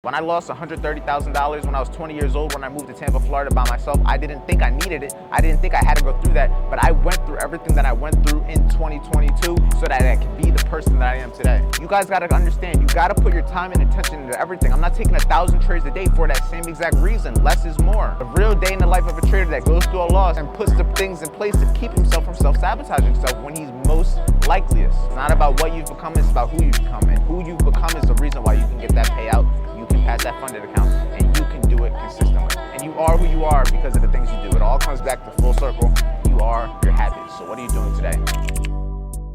When I lost $130,000 when I was 20 years old when I moved to Tampa, Florida by myself, I didn't think I needed it. I didn't think I had to go through that, but I went through everything that I went through in 2022 so that I could be the person that I am today. You guys gotta understand, you gotta put your time and attention into everything. I'm not taking 1,000 trades a day for that same exact reason. Less is more. A real day in the life of a trader that goes through a loss and puts the things in place to keep himself from self-sabotaging himself when he's most likeliest. It's not about what you've become, it's about who you've become. And who you've become is the reason why you can get that payout. You can pass that funded account, and you can do it consistently. And you are who you are because of the things you do. It all comes back to full circle. You are your habits. So what are you doing today?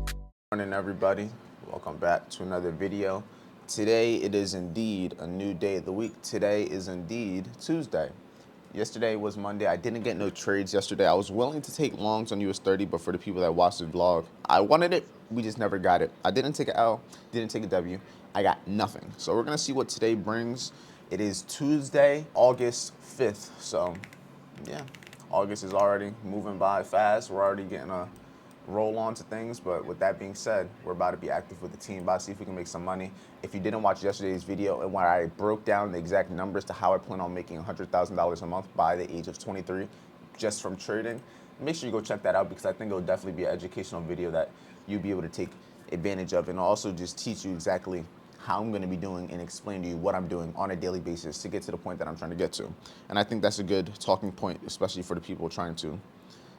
Good morning, everybody. Welcome back to another video. Today it is indeed a new day of the week. Today is indeed Tuesday. Yesterday was Monday. I didn't get no trades yesterday. I was willing to take longs on US 30, but for the people that watched the vlog, I wanted it. We just never got it. I didn't take an L, didn't take a W. I got nothing. So we're gonna see what today brings. It is Tuesday, August 5th. So yeah, August is already moving by fast. We're already getting a roll on to things, but with that being said, we're about to be active with the team, about to see if we can make some money. If you didn't watch yesterday's video and where I broke down the exact numbers to how I plan on making $100,000 a month by the age of 23 just from trading, make sure you go check that out because I think it'll definitely be an educational video that you'll be able to take advantage of and also just teach you exactly how I'm gonna be doing and explain to you what I'm doing on a daily basis to get to the point that I'm trying to get to. And I think that's a good talking point, especially for the people trying to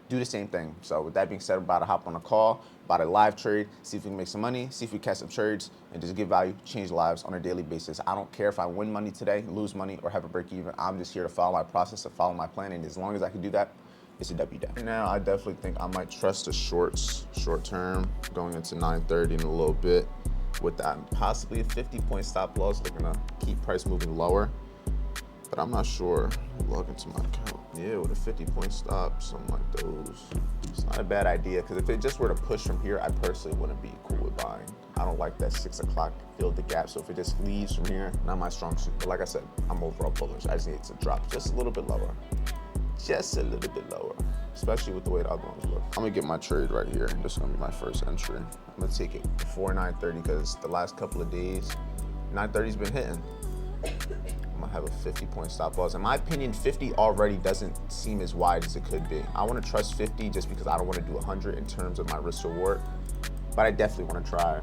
do the same thing. So with that being said, we're about to hop on a call, about a live trade, see if we can make some money, see if we catch some trades, and just give value, change lives on a daily basis. I don't care if I win money today, lose money, or have a break even. I'm just here to follow my process, to follow my plan, and as long as I can do that, it's a W day. Now, I definitely think I might trust the shorts, short term, going into 9:30 in a little bit, with that possibly a 50-point stop loss, looking to keep price moving lower. But I'm not sure. Log into my account. Yeah, with a 50-point stop, something like those. It's not a bad idea, because if it just were to push from here, I personally wouldn't be cool with buying. I don't like that 6 o'clock fill the gap, so if it just leaves from here, not my strong suit. But like I said, I'm overall bullish. I just need it to drop just a little bit lower. Just a little bit lower, especially with the way the other ones look. I'm gonna get my trade right here. This is gonna be my first entry. I'm gonna take it before 9:30, because the last couple of days, 9:30's been hitting. I'm gonna have a 50-point stop loss. In my opinion, 50 already doesn't seem as wide as it could be. I wanna trust 50 just because I don't wanna do 100 in terms of my risk reward, but I definitely wanna try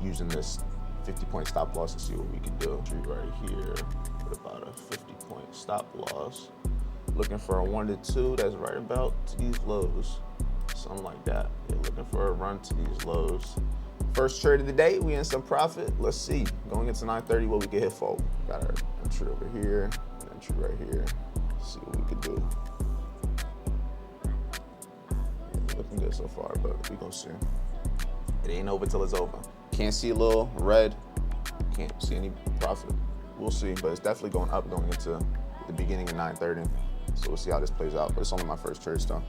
using this 50-point stop loss and see what we can do. Right here, with about a 50-point stop loss. Looking for a 1 to 2, that's right about to these lows. Something like that. Yeah, looking for a run to these lows. First trade of the day, we in some profit. Let's see, going into 9:30, what we can hit for. Got our entry over here, an entry right here. See what we can do. Yeah, looking good so far, but we gonna see. It ain't over till it's over. Can't see a little red, can't see any profit. We'll see, but it's definitely going up going into the beginning of 9:30. So we'll see how this plays out, but it's only my first trade still.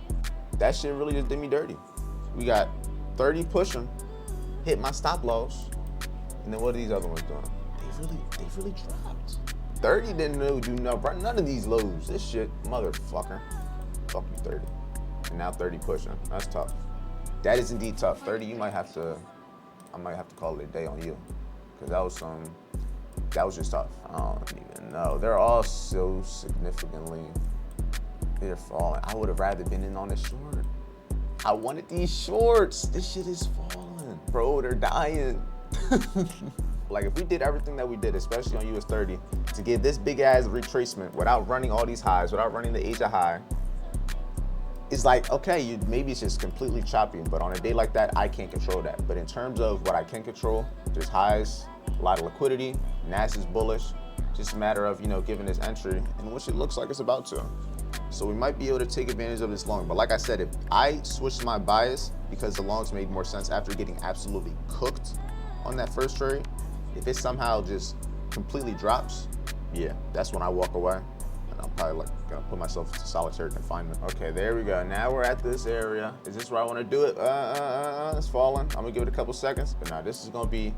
That shit really just did me dirty. We got 30 pushing, hit my stop loss, and then what are these other ones doing? They really dropped. 30 didn't do none of these lows. This shit, motherfucker. Fuck you, 30. And now 30 pushing. That's tough. That is indeed tough. 30, I might have to call it a day on you, because that was just tough. I don't even know. They're all so significantly, they're falling. I would have rather been in on the short. I wanted these shorts. This shit is falling. Bro, they're dying. Like if we did everything that we did, especially on US 30, to get this big ass retracement without running all these highs, without running the Asia high, it's like, okay, maybe it's just completely choppy, but on a day like that, I can't control that. But in terms of what I can control, there's highs, a lot of liquidity, Nas is bullish, just a matter of, giving this entry, and which it looks like it's about to. So we might be able to take advantage of this long. But like I said, if I switched my bias because the longs made more sense after getting absolutely cooked on that first trade, if it somehow just completely drops, yeah, that's when I walk away. And I'm probably gonna put myself into solitary confinement. Okay, there we go. Now we're at this area. Is this where I wanna do it? It's falling. I'm gonna give it a couple seconds. But now this is gonna be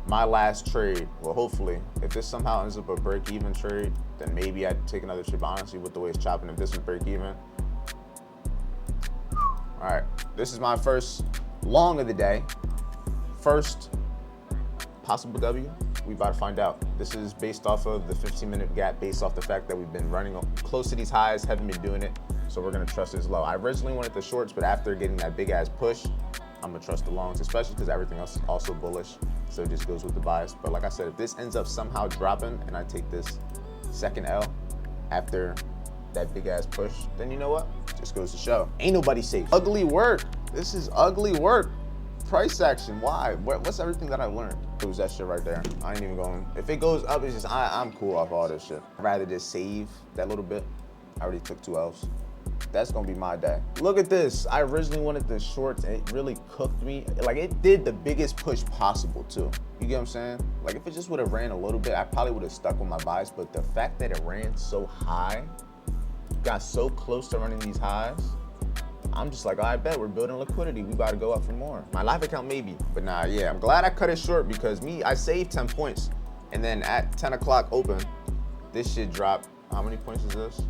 my last trade. Well, hopefully, if this somehow ends up a break-even trade, then maybe I'd take another trade. But honestly, with the way it's chopping, if this was break-even, all right, this is my first long of the day. First possible W? We about to find out. This is based off of the 15-minute gap, based off the fact that we've been running close to these highs, haven't been doing it, so we're gonna trust this low. I originally wanted the shorts, but after getting that big ass push, I'm gonna trust the longs, especially because everything else is also bullish, so it just goes with the bias. But like I said, if this ends up somehow dropping and I take this second L after that big ass push, then you know what? Just goes to show. Ain't nobody safe. Ugly work. This is ugly work. Price action, why? What's everything that I learned? It was that shit right there. I ain't even going. If it goes up, it's just, I'm cool off all this shit. I'd rather just save that little bit. I already took 2 L's. That's gonna be my day. Look at this. I originally wanted the shorts and it really cooked me. Like, it did the biggest push possible too. You get what I'm saying? Like, if it just would have ran a little bit, I probably would have stuck with my bias, but the fact that it ran so high, got so close to running these highs, I'm just like, I bet we're building liquidity. We about to go up for more. My live account maybe, but nah, yeah. I'm glad I cut it short because I saved 10 points. And then at 10 o'clock open, this shit dropped. How many points is this?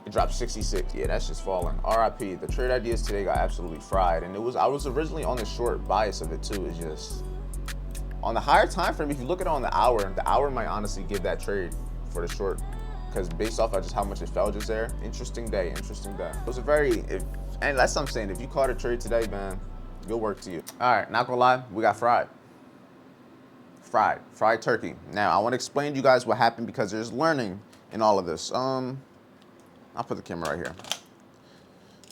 It dropped 66. Yeah, that's just falling. RIP. The trade ideas today got absolutely fried. And I was originally on the short bias of it too. It's just, on the higher time frame, if you look at it on the hour might honestly give that trade for the short. Because based off of just how much it fell just there, interesting day. It was and that's what I'm saying, if you caught a trade today, man, good work to you. All right, not gonna lie, we got fried turkey. Now, I wanna explain to you guys what happened because there's learning in all of this. I'll put the camera right here.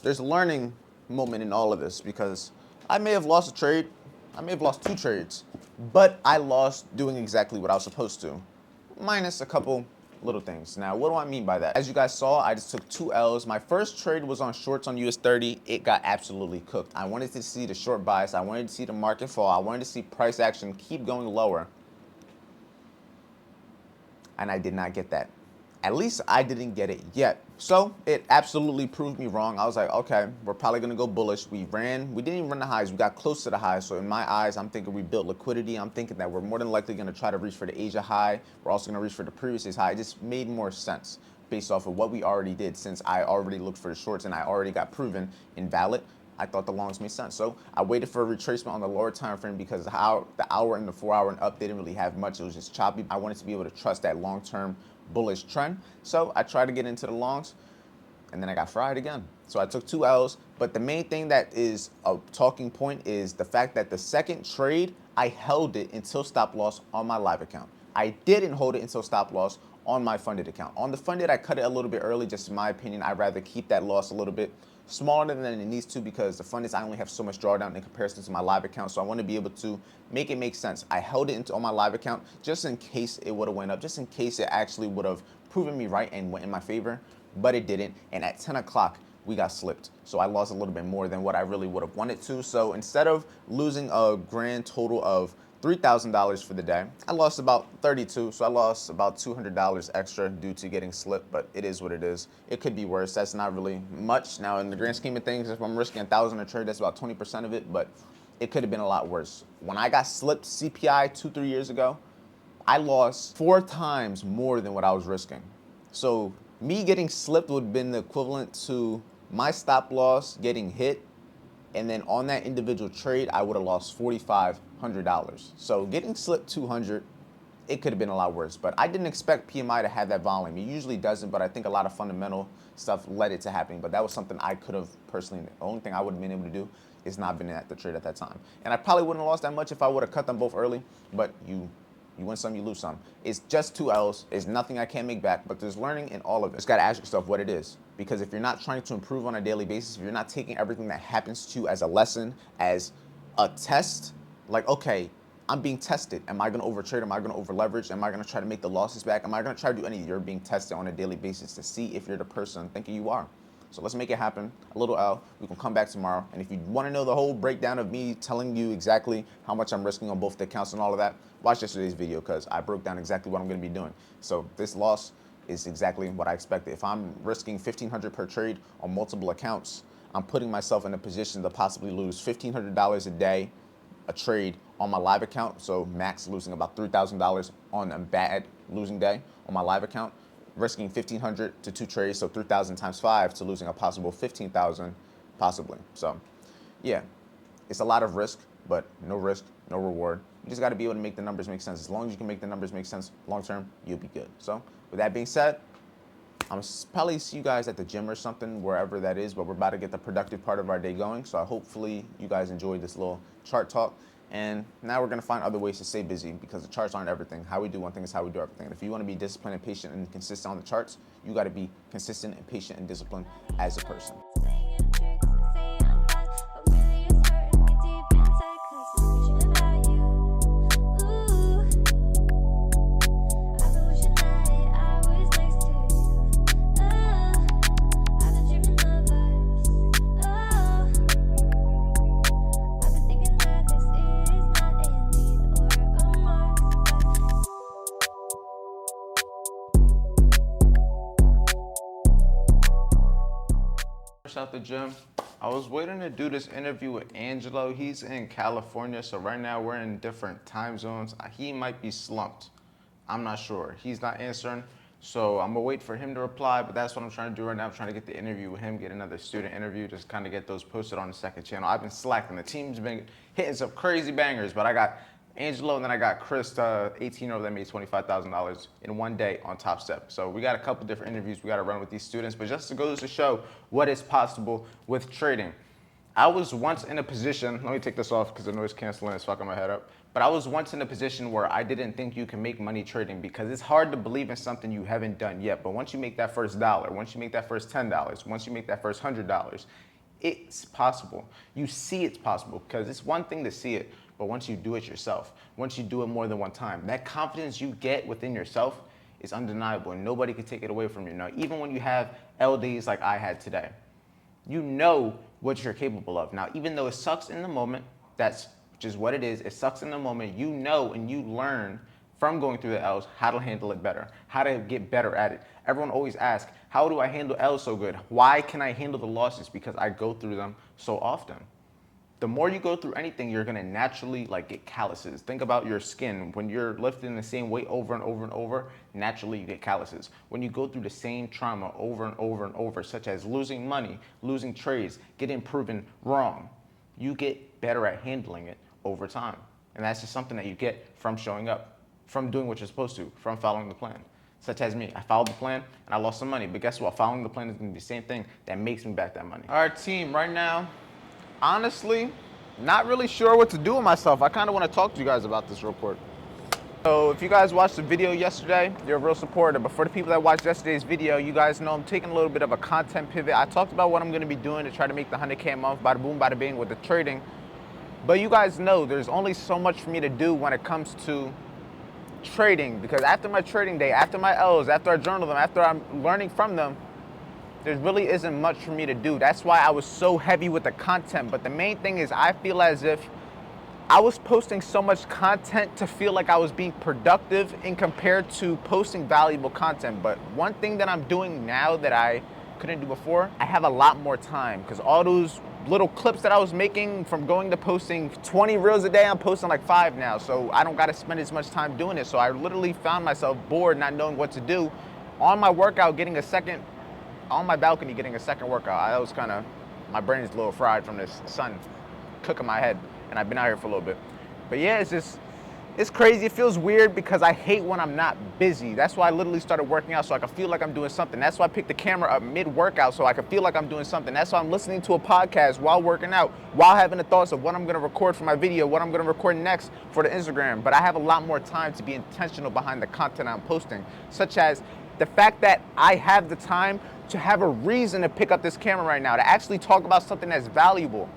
There's a learning moment in all of this because I may have lost a trade, I may have lost 2 trades, but I lost doing exactly what I was supposed to, minus a couple little things. Now, what do I mean by that? As you guys saw, I just took 2 L's. My first trade was on shorts on US 30. It got absolutely cooked. I wanted to see the short bias. I wanted to see the market fall. I wanted to see price action keep going lower. And I did not get that. At least I didn't get it yet. So it absolutely proved me wrong. I was like, okay, we're probably gonna go bullish. We didn't even run the highs. We got close to the highs. So in my eyes, I'm thinking we built liquidity. I'm thinking that we're more than likely gonna try to reach for the Asia high. We're also gonna reach for the previous day's high. It just made more sense based off of what we already did, since I already looked for the shorts and I already got proven invalid. I thought the longs made sense. So I waited for a retracement on the lower time frame because how the hour and the 4 hour and up didn't really have much. It was just choppy. I wanted to be able to trust that long-term bullish trend. So I tried to get into the longs and then I got fried again. So I took 2 L's, but the main thing that is a talking point is the fact that the second trade, I held it until stop loss on my live account. I didn't hold it until stop loss on my funded account. On the funded, I cut it a little bit early, just in my opinion. I'd rather keep that loss a little bit smaller than it needs to because the funded, I only have so much drawdown in comparison to my live account, so I want to be able to make it make sense. I held it on my live account just in case it would have went up, just in case it actually would have proven me right and went in my favor, but it didn't. And at 10 o'clock, we got slipped. So I lost a little bit more than what I really would have wanted to. So instead of losing a grand total of $3,000 for the day, I lost about 32. So I lost about $200 extra due to getting slipped, but it is what it is. It could be worse. That's not really much. Now, in the grand scheme of things, if I'm risking 1,000 a trade, that's about 20% of it, but it could have been a lot worse. When I got slipped CPI 2-3 years ago, I lost 4 times more than what I was risking. So me getting slipped would have been the equivalent to my stop loss getting hit, and then on that individual trade, I would have lost $4,500. So getting slipped 200, it could have been a lot worse. But I didn't expect PMI to have that volume. It usually doesn't, but I think a lot of fundamental stuff led it to happening. But that was something I could have personally, the only thing I would have been able to do is not been at the trade at that time. And I probably wouldn't have lost that much if I would have cut them both early, but you win some, you lose some. It's just 2 L's. It's nothing I can't make back, but there's learning in all of it. Just gotta ask yourself what it is. Because if you're not trying to improve on a daily basis, if you're not taking everything that happens to you as a lesson, as a test, like, okay, I'm being tested. Am I gonna overtrade? Am I gonna over leverage? Am I gonna try to make the losses back? Am I gonna try to do any? You're being tested on a daily basis to see if you're the person thinking you are. So let's make it happen. A little L. We can come back tomorrow. And if you want to know the whole breakdown of me telling you exactly how much I'm risking on both the accounts and all of that, watch yesterday's video because I broke down exactly what I'm going to be doing. So this loss is exactly what I expected. If I'm risking $1,500 per trade on multiple accounts, I'm putting myself in a position to possibly lose $1,500 a day, a trade on my live account. So max losing about $3,000 on a bad losing day on my live account. Risking $1,500 to 2 trades, so 3,000 times 5 to losing a possible 15,000 possibly. So yeah, it's a lot of risk, but no risk, no reward. You just got to be able to make the numbers make sense. As long as you can make the numbers make sense long term, you'll be good. So with that being said, I'm probably see you guys at the gym or something, wherever that is, but we're about to get the productive part of our day going. So hopefully you guys enjoyed this little chart talk. And now we're going to find other ways to stay busy, because the charts aren't everything. How we do one thing is how we do everything. And if you want to be disciplined and patient and consistent on the charts, you got to be consistent and patient and disciplined as a person. Out the gym. I was waiting to do this interview with Angelo. He's in California, so right now we're in different time zones. He might be slumped. I'm not sure. He's not answering, so I'm gonna wait for him to reply, but that's what I'm trying to do right now. I'm trying to get the interview with him, get another student interview, just kind of get those posted on the second channel. I've been slacking. The team's been hitting some crazy bangers, but I got Angelo, and then I got Chris, 18-year-old that made $25,000 in one day on Top Step. So we got a couple different interviews we got to run with these students, but just to go to show what is possible with trading. I was once in a position, let me take this off because the noise canceling is fucking my head up, but I was once in a position where I didn't think you can make money trading, because it's hard to believe in something you haven't done yet. But once you make that first dollar, once you make that first $10, once you make that first $100, it's possible. You see it's possible, because it's one thing to see it, but once you do it yourself, once you do it more than one time, that confidence you get within yourself is undeniable, and nobody can take it away from you. Now, even when you have LDs like I had today, you know what you're capable of. Now, even though it sucks in the moment, that's just what it is. It sucks in the moment. You know, and you learn from going through the L's how to handle it better, how to get better at it. Everyone always asks, how do I handle L's so good? Why can I handle the losses? Because I go through them so often. The more you go through anything, you're gonna naturally get calluses. Think about your skin. When you're lifting the same weight over and over and over, naturally you get calluses. When you go through the same trauma over and over and over, such as losing money, losing trades, getting proven wrong, you get better at handling it over time. And that's just something that you get from showing up, from doing what you're supposed to, from following the plan. Such as me, I followed the plan and I lost some money, but guess what? Following the plan is gonna be the same thing that makes me back that money. All right, team, right now, honestly, not really sure what to do with myself. I kind of want to talk to you guys about this real quick. So if you guys watched the video yesterday, you're a real supporter. But for the people that watched yesterday's video, you guys know I'm taking a little bit of a content pivot. I talked about what I'm going to be doing to try to make the 100K a month, bada boom, bada bing with the trading. But you guys know there's only so much for me to do when it comes to trading, because after my trading day, after my L's, after I journal them, after I'm learning from them, there really isn't much for me to do. That's why I was so heavy with the content. But the main thing is I feel as if I was posting so much content to feel like I was being productive in compared to posting valuable content. But one thing that I'm doing now that I couldn't do before, I have a lot more time, because all those little clips that I was making from going to posting 20 reels a day, I'm posting like 5 now. So I don't got to spend as much time doing it. So I literally found myself bored, not knowing what to do. On my workout, on my balcony getting a second workout. I was my brain is a little fried from this sun cooking my head, and I've been out here for a little bit. But yeah, it's crazy. It feels weird because I hate when I'm not busy. That's why I literally started working out, so I can feel like I'm doing something. That's why I picked the camera up mid-workout, so I can feel like I'm doing something. That's why I'm listening to a podcast while working out, while having the thoughts of what I'm gonna record for my video, what I'm gonna record next for the Instagram. But I have a lot more time to be intentional behind the content I'm posting, such as the fact that I have the time to have a reason to pick up this camera right now, to actually talk about something that's valuable,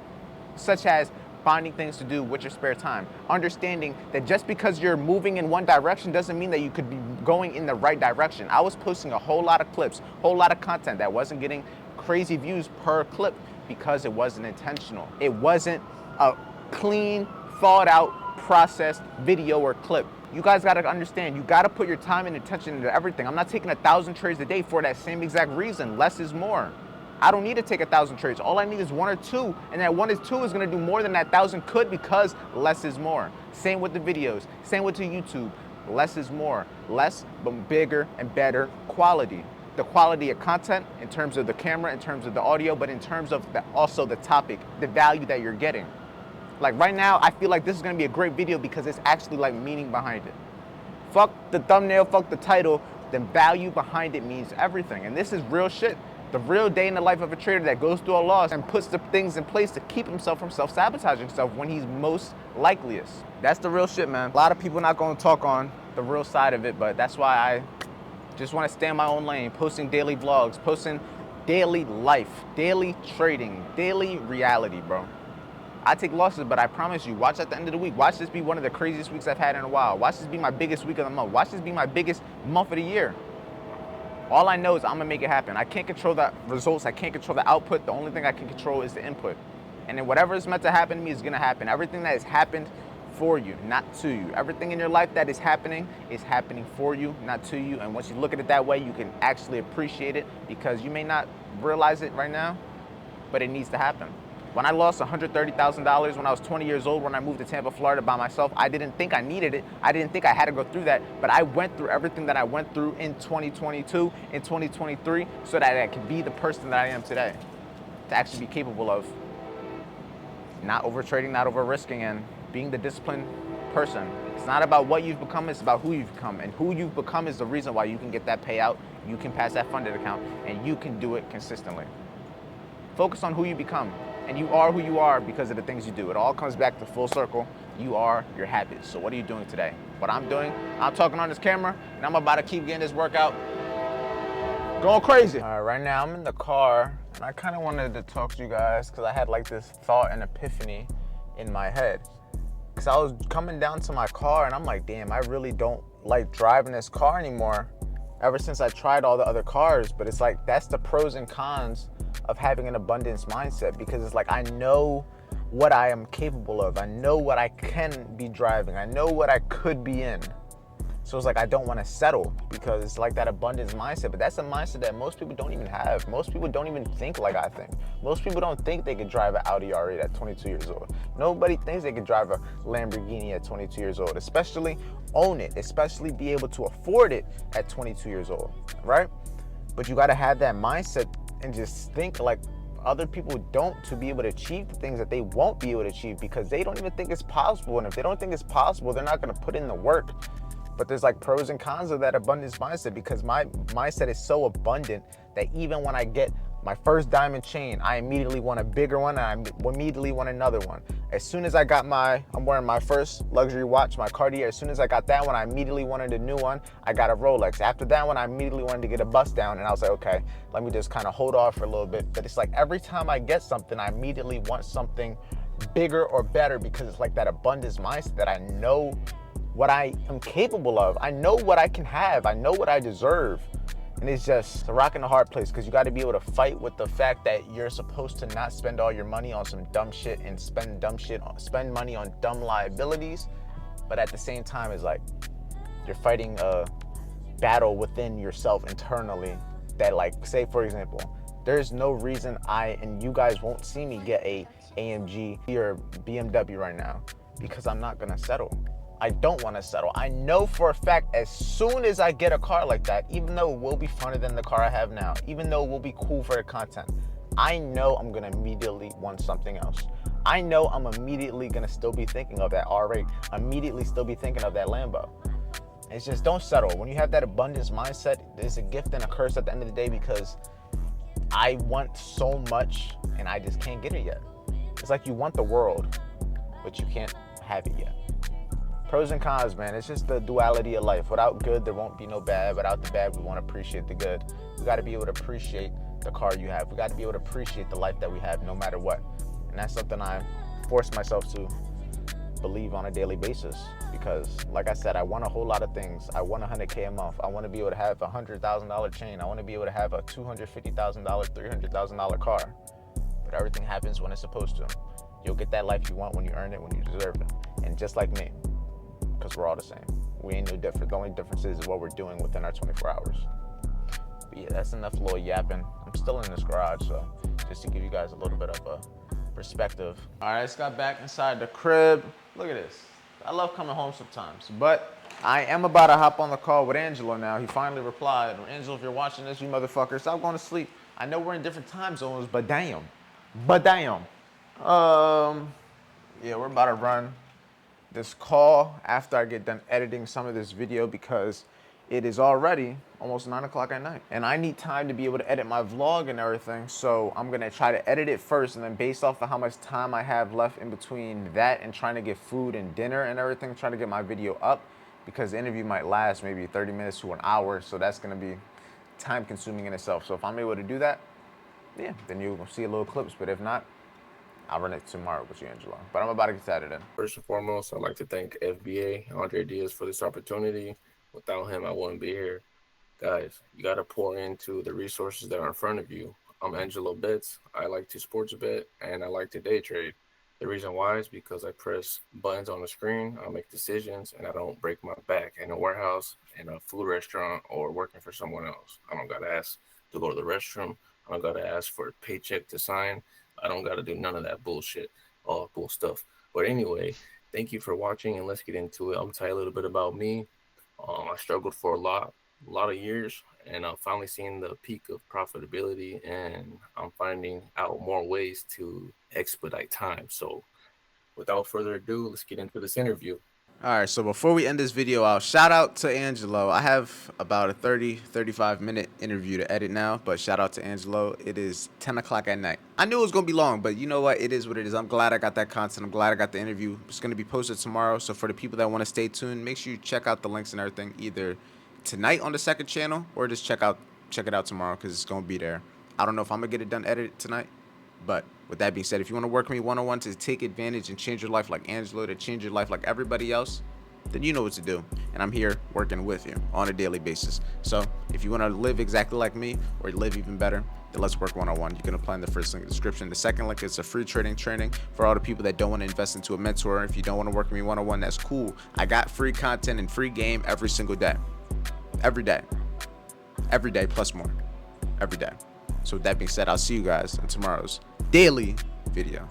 such as finding things to do with your spare time. Understanding that just because you're moving in one direction doesn't mean that you could be going in the right direction. I was posting a whole lot of clips, whole lot of content that wasn't getting crazy views per clip because it wasn't intentional. It wasn't a clean, thought out, processed video or clip. You guys gotta understand, you gotta put your time and attention into everything. I'm not taking 1,000 trades a day for that same exact reason. Less is more. I don't need to take 1,000 trades. All I need is 1 or 2, and that 1 or 2 is gonna do more than that 1,000 could, because less is more. Same with the videos, same with the YouTube. Less is more. Less, but bigger and better quality. The quality of content in terms of the camera, in terms of the audio, but in terms of also the topic, the value that you're getting. Like right now, I feel like this is gonna be a great video because it's actually like meaning behind it. Fuck the thumbnail, fuck the title, the value behind it means everything. And this is real shit. The real day in the life of a trader that goes through a loss and puts the things in place to keep himself from self-sabotaging himself when he's most likeliest. That's the real shit, man. A lot of people not gonna talk on the real side of it, but that's why I just wanna stay in my own lane, posting daily vlogs, posting daily life, daily trading, daily reality, bro. I take losses, but I promise you, watch at the end of the week. Watch this be one of the craziest weeks I've had in a while. Watch this be my biggest week of the month. Watch this be my biggest month of the year. All I know is I'm gonna make it happen. I can't control the results. I can't control the output. The only thing I can control is the input. And then whatever is meant to happen to me is gonna happen. Everything that has happened for you, not to you. Everything in your life that is happening for you, not to you. And once you look at it that way, you can actually appreciate it because you may not realize it right now, but it needs to happen. When I lost $130,000 when I was 20 years old when I moved to Tampa, Florida by myself, I didn't think I needed it. I didn't think I had to go through that, but I went through everything that I went through in 2022, in 2023, so that I could be the person that I am today, to actually be capable of not over trading, not over risking, and being the disciplined person. It's not about what you've become, it's about who you've become. And who you've become is the reason why you can get that payout, you can pass that funded account, and you can do it consistently. Focus on who you become. And you are who you are because of the things you do. It all comes back to full circle. You are your habits. So what are you doing today? What I'm doing, I'm talking on this camera, and I'm about to keep getting this workout going crazy. All right, right now I'm in the car, and I kind of wanted to talk to you guys because I had like this thought and epiphany in my head. Because I was coming down to my car, and I'm like, damn, I really don't like driving this car anymore ever since I tried all the other cars. But it's like, that's the pros and cons of having an abundance mindset, because it's like I know what I am capable of. I know what I can be driving. I know what I could be in. So it's like I don't want to settle because it's like that abundance mindset. But that's a mindset that most people don't even have. Most people don't even think like I think. Most people don't think they could drive an Audi R8 at 22 years old. Nobody thinks they could drive a Lamborghini at 22 years old, especially own it, especially be able to afford it at 22 years old, right? But you got to have that mindset and just think like other people don't, to be able to achieve the things that they won't be able to achieve because they don't even think it's possible. And if they don't think it's possible, they're not going to put in the work. But there's like pros and cons of that abundance mindset, because my mindset is so abundant that even when I get my first diamond chain, I immediately want a bigger one, and I immediately want another one. As soon as I got I'm wearing my first luxury watch, my Cartier. As soon as I got that one, I immediately wanted a new one. I got a Rolex. After that one, I immediately wanted to get a bust down, and I was like, okay, let me just kind of hold off for a little bit. But it's like every time I get something, I immediately want something bigger or better, because it's like that abundance mindset that I know what I am capable of. I know what I can have. I know what I deserve. And it's just a rock and a hard place, because you got to be able to fight with the fact that you're supposed to not spend all your money on some dumb shit and spend money on dumb liabilities. But at the same time, it's like you're fighting a battle within yourself internally that, like, say for example, there's no reason and you guys won't see me get a AMG or BMW right now, because I'm not gonna settle. I don't want to settle. I know for a fact as soon as I get a car like that, even though it will be funner than the car I have now, even though it will be cool for the content, I know I'm going to immediately want something else. I know I'm immediately going to still be thinking of that R8, immediately still be thinking of that Lambo. It's just, don't settle. When you have that abundance mindset, there's a gift and a curse at the end of the day, because I want so much and I just can't get it yet. It's like you want the world, but you can't have it yet. Pros and cons, man. It's just the duality of life. Without good, there won't be no bad. Without the bad, we want to appreciate the good. We got to be able to appreciate the car you have. We got to be able to appreciate the life that we have, no matter what. And that's something I force myself to believe on a daily basis, because, like I said, I want a whole lot of things. I want $100K a month. I want to be able to have a $100,000 chain. I want to be able to have a $250,000, $300,000 car. But everything happens when it's supposed to. You'll get that life you want when you earn it, when you deserve it. And just like me, because we're all the same. We ain't no different. The only difference is what we're doing within our 24 hours. But yeah, that's enough little yapping. I'm still in this garage, so just to give you guys a little bit of a perspective. All right, I just got back inside the crib. Look at this. I love coming home sometimes, but I am about to hop on the call with Angelo now. He finally replied. Angelo, if you're watching this, you motherfucker, stop going to sleep. I know we're in different time zones, but damn. Yeah, we're about to run this call after I get done editing some of this video because it is already almost 9 o'clock at night. And I need time to be able to edit my vlog and everything. So I'm gonna try to edit it first, and then based off of how much time I have left in between that and trying to get food and dinner and everything, trying to get my video up, because the interview might last maybe 30 minutes to an hour. So that's gonna be time consuming in itself. So if I'm able to do that, yeah, then you'll see a little clips. But if not, I'll run it tomorrow with you, Angelo. But I'm about to get started in. First and foremost, I'd like to thank FBA, Andre Diaz, for this opportunity. Without him, I wouldn't be here. Guys, you got to pour into the resources that are in front of you. I'm Angelo Betts. I like to sports bet, and I like to day trade. The reason why is because I press buttons on the screen, I make decisions, and I don't break my back in a warehouse, in a food restaurant, or working for someone else. I don't got to ask to go to the restroom. I don't got to ask for a paycheck to sign. I don't got to do none of that bullshit, all cool stuff. But anyway, thank you for watching, and let's get into it. I'm going to tell you a little bit about me. I struggled for a lot of years, and I'm finally seeing the peak of profitability, and I'm finding out more ways to expedite time. So without further ado, let's get into this interview. All right, so before we end this video, I'll shout out to Angelo. I have about a 35 minute interview to edit now, but shout out to Angelo. It is 10 o'clock at night. I knew it was going to be long, but you know what? It is what it is. I'm glad I got that content. I'm glad I got the interview. It's going to be posted tomorrow, so for the people that want to stay tuned, make sure you check out the links and everything either tonight on the second channel or just check it out tomorrow, because it's going to be there. I don't know if I'm going to get it done edited tonight, but with that being said, if you want to work with me one-on-one to take advantage and change your life like Angelo, to change your life like everybody else, then you know what to do. And I'm here working with you on a daily basis. So if you want to live exactly like me or live even better, then let's work one-on-one. You can apply in the first link in the description. The second link is a free trading training for all the people that don't want to invest into a mentor. If you don't want to work with me one-on-one, that's cool. I got free content and free game every single day. Every day plus more every day. So with that being said, I'll see you guys in tomorrow's daily video.